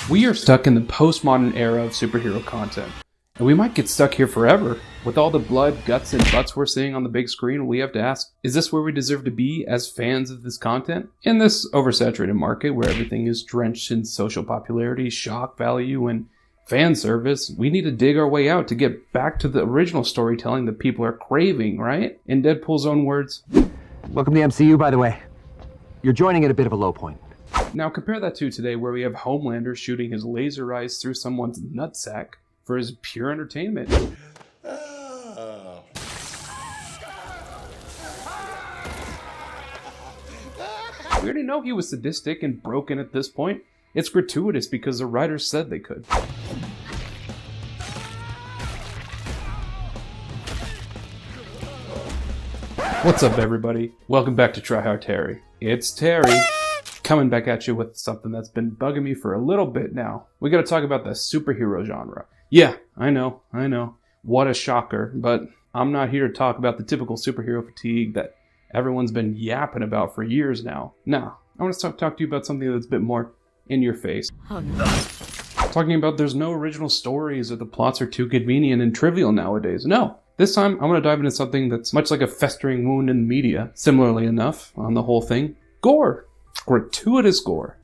We are stuck in the postmodern era of superhero content, and we might get stuck here forever. With all the blood, guts, and butts we're seeing on the big screen, we have to ask, is this where we deserve to be as fans of this content? In this oversaturated market where everything is drenched in social popularity, shock value, and fan service, we need to dig our way out to get back to the original storytelling that people are craving, right? In Deadpool's own words, welcome to the MCU, by the way. You're joining at a bit of a low point. Now compare that to today where we have Homelander shooting his laser eyes through someone's nutsack for his pure entertainment. We already know he was sadistic and broken at this point. It's gratuitous because the writers said they could. What's up, everybody? Welcome back to Try Hard Terry. It's Terry, coming back at you with something that's been bugging me for a little bit now. We gotta talk about the superhero genre. Yeah, I know. What a shocker, but I'm not here to talk about the typical superhero fatigue that everyone's been yapping about for years now. No, I want to talk to you about something that's a bit more in your face. Oh, no. Talking about there's no original stories or the plots are too convenient and trivial nowadays. No. This time, I want to dive into something that's much like a festering wound in the media. Similarly enough, on the whole thing, gore. Gratuitous gore.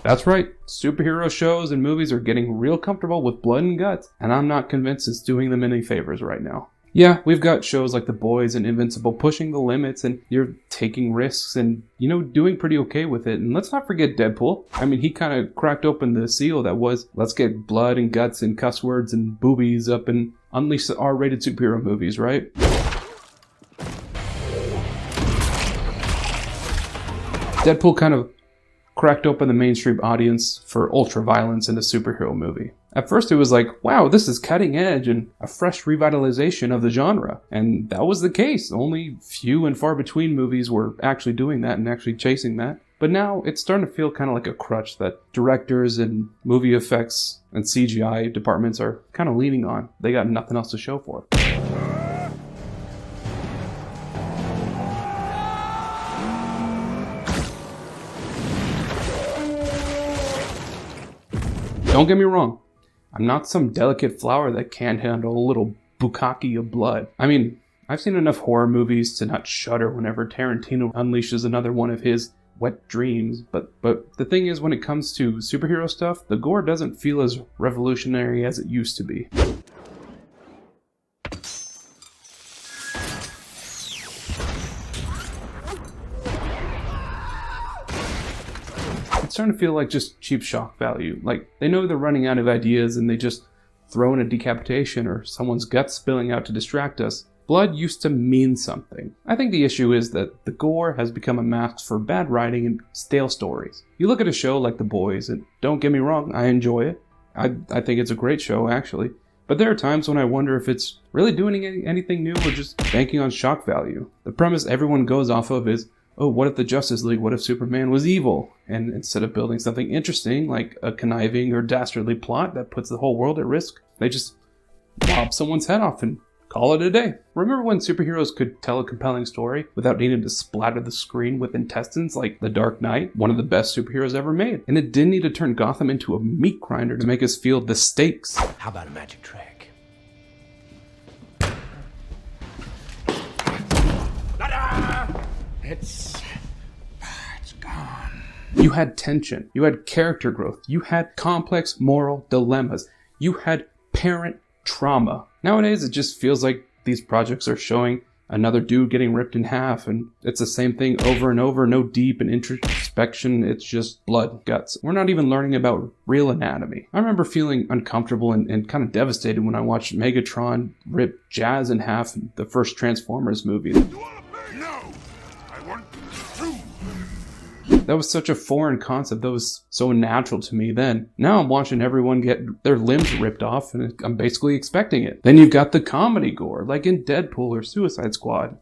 That's right, superhero shows and movies are getting real comfortable with blood and guts, and I'm not convinced it's doing them any favors right now. Yeah, we've got shows like The Boys and Invincible pushing the limits, and you're taking risks and, doing pretty okay with it. And let's not forget Deadpool. I mean, he kind of cracked open the seal that was, let's get blood and guts and cuss words and boobies up and unleash the R-rated superhero movies, right? Deadpool kind of cracked open the mainstream audience for ultra-violence in a superhero movie. At first it was like, wow, this is cutting edge and a fresh revitalization of the genre. And that was the case. Only few and far between movies were actually doing that and actually chasing that. But now it's starting to feel kind of like a crutch that directors and movie effects and CGI departments are kind of leaning on. They got nothing else to show for it. Don't get me wrong, I'm not some delicate flower that can't handle a little bukkake of blood. I mean, I've seen enough horror movies to not shudder whenever Tarantino unleashes another one of his wet dreams, but the thing is, when it comes to superhero stuff, the gore doesn't feel as revolutionary as it used to be. It's starting to feel like just cheap shock value. Like, they know they're running out of ideas and they just throw in a decapitation or someone's guts spilling out to distract us. Blood used to mean something. I think the issue is that the gore has become a mask for bad writing and stale stories. You look at a show like The Boys, and don't get me wrong, I enjoy it. I think it's a great show, actually. But there are times when I wonder if it's really doing anything new or just banking on shock value. The premise everyone goes off of is, oh, what if the Justice League, what if Superman was evil? And instead of building something interesting, like a conniving or dastardly plot that puts the whole world at risk, they just lob someone's head off and call it a day. Remember when superheroes could tell a compelling story without needing to splatter the screen with intestines like The Dark Knight, one of the best superheroes ever made? And it didn't need to turn Gotham into a meat grinder to make us feel the stakes. How about a magic trick? It's gone. You had tension, you had character growth, you had complex moral dilemmas, you had parent trauma. Nowadays it just feels like these projects are showing another dude getting ripped in half, and it's the same thing over and over, no deep and introspection, it's just blood, guts. We're not even learning about real anatomy. I remember feeling uncomfortable and kind of devastated when I watched Megatron rip Jazz in half in the first Transformers movie. That was such a foreign concept that was so natural to me then. Now I'm watching everyone get their limbs ripped off and I'm basically expecting it. Then you've got the comedy gore, like in Deadpool or Suicide Squad.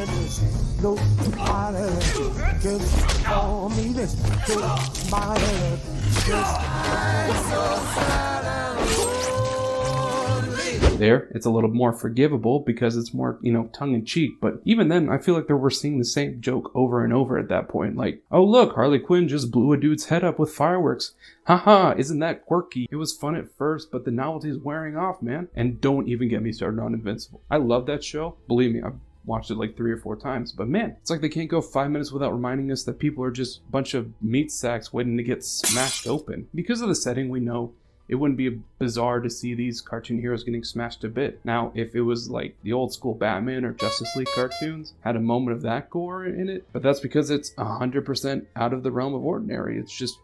There, it's a little more forgivable because it's more, tongue-in-cheek. But even then, I feel like we're seeing the same joke over and over at that point. Like, oh look, Harley Quinn just blew a dude's head up with fireworks. Haha, isn't that quirky? It was fun at first, but the novelty is wearing off, man. And don't even get me started on Invincible. I love that show. Believe me, I've watched it like 3 or 4 times. But man, it's like they can't go 5 minutes without reminding us that people are just a bunch of meat sacks waiting to get smashed open. Because of the setting, we know it wouldn't be bizarre to see these cartoon heroes getting smashed to bit. Now, if it was like the old school Batman or Justice League cartoons, had a moment of that gore in it, but that's because it's 100% out of the realm of ordinary. It just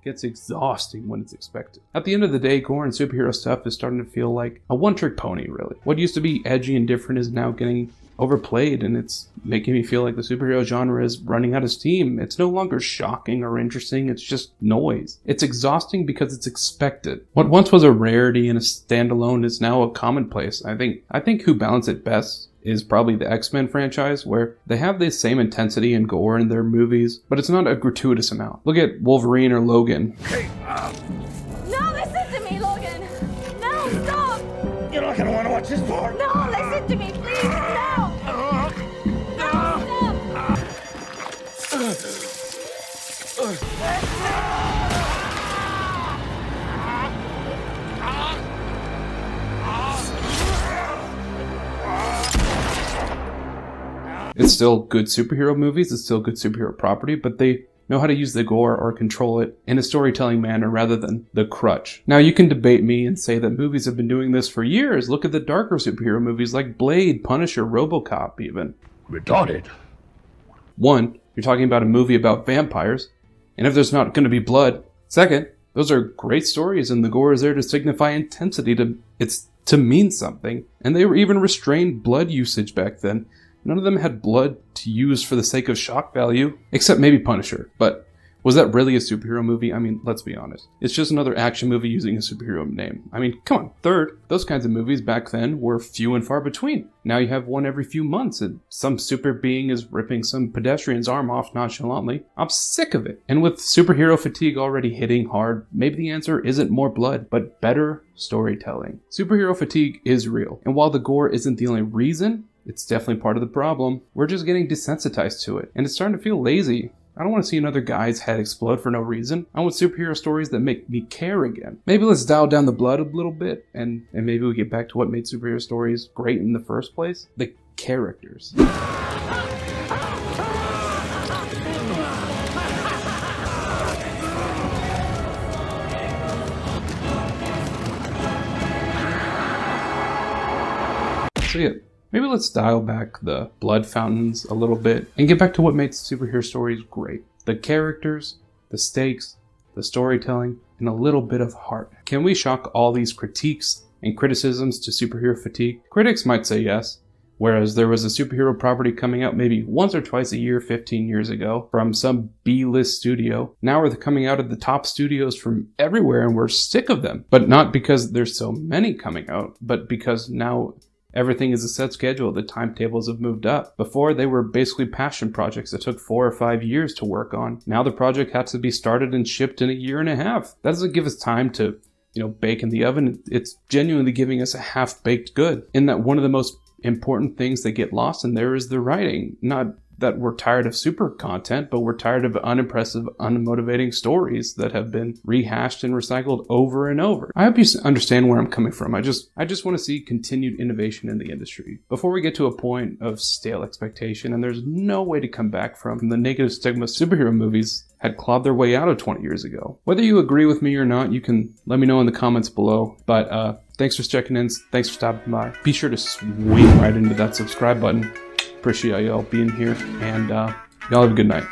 gets exhausting when it's expected. At the end of the day, gore and superhero stuff is starting to feel like a one-trick pony, really. What used to be edgy and different is now getting overplayed, and it's making me feel like the superhero genre is running out of steam. It's no longer shocking or interesting, it's just noise. It's exhausting because it's expected. What once was a rarity and a standalone is now a commonplace. I think who balance it best is probably the X-Men franchise, where they have the same intensity and gore in their movies, but it's not a gratuitous amount. Look at Wolverine or Logan. Hey, No, listen to me, Logan! No, stop! you're not gonna want to watch this part. No, listen to me, please! No! No, stop! It's still good superhero movies, it's still good superhero property, but they know how to use the gore or control it in a storytelling manner rather than the crutch. Now, you can debate me and say that movies have been doing this for years. Look at the darker superhero movies like Blade, Punisher, RoboCop even. Retarded. One, you're talking about a movie about vampires, and if there's not going to be blood. Second, those are great stories and the gore is there to signify intensity, to mean something. And they were even restrained blood usage back then. None of them had blood to use for the sake of shock value, except maybe Punisher. But was that really a superhero movie? I mean, let's be honest. It's just another action movie using a superhero name. I mean, come on. Third, those kinds of movies back then were few and far between. Now you have one every few months and some super being is ripping some pedestrian's arm off nonchalantly. I'm sick of it. And with superhero fatigue already hitting hard, maybe the answer isn't more blood, but better storytelling. Superhero fatigue is real. And while the gore isn't the only reason, it's definitely part of the problem. We're just getting desensitized to it, and it's starting to feel lazy. I don't want to see another guy's head explode for no reason. I want superhero stories that make me care again. Maybe let's dial down the blood a little bit, and maybe we get back to what made superhero stories great in the first place. The characters. So yeah. Maybe let's dial back the blood fountains a little bit and get back to what makes superhero stories great. The characters, the stakes, the storytelling, and a little bit of heart. Can we shock all these critiques and criticisms to superhero fatigue? Critics might say yes, whereas there was a superhero property coming out maybe once or twice a year 15 years ago from some B-list studio. Now we're coming out of the top studios from everywhere and we're sick of them. But not because there's so many coming out, but because now everything is a set schedule. The timetables have moved up. Before, they were basically passion projects that took 4 or 5 years to work on. Now the project has to be started and shipped in a year and a half. That doesn't give us time to, bake in the oven. It's genuinely giving us a half-baked good. In that one of the most important things that get lost in there is the writing. Not that we're tired of super content, but we're tired of unimpressive, unmotivating stories that have been rehashed and recycled over and over. I hope you understand where I'm coming from. I just want to see continued innovation in the industry before we get to a point of stale expectation, and there's no way to come back from the negative stigma superhero movies had clawed their way out of 20 years ago. Whether you agree with me or not, you can let me know in the comments below. But thanks for checking in. Thanks for stopping by. Be sure to swing right into that subscribe button. Appreciate y'all being here, and y'all have a good night.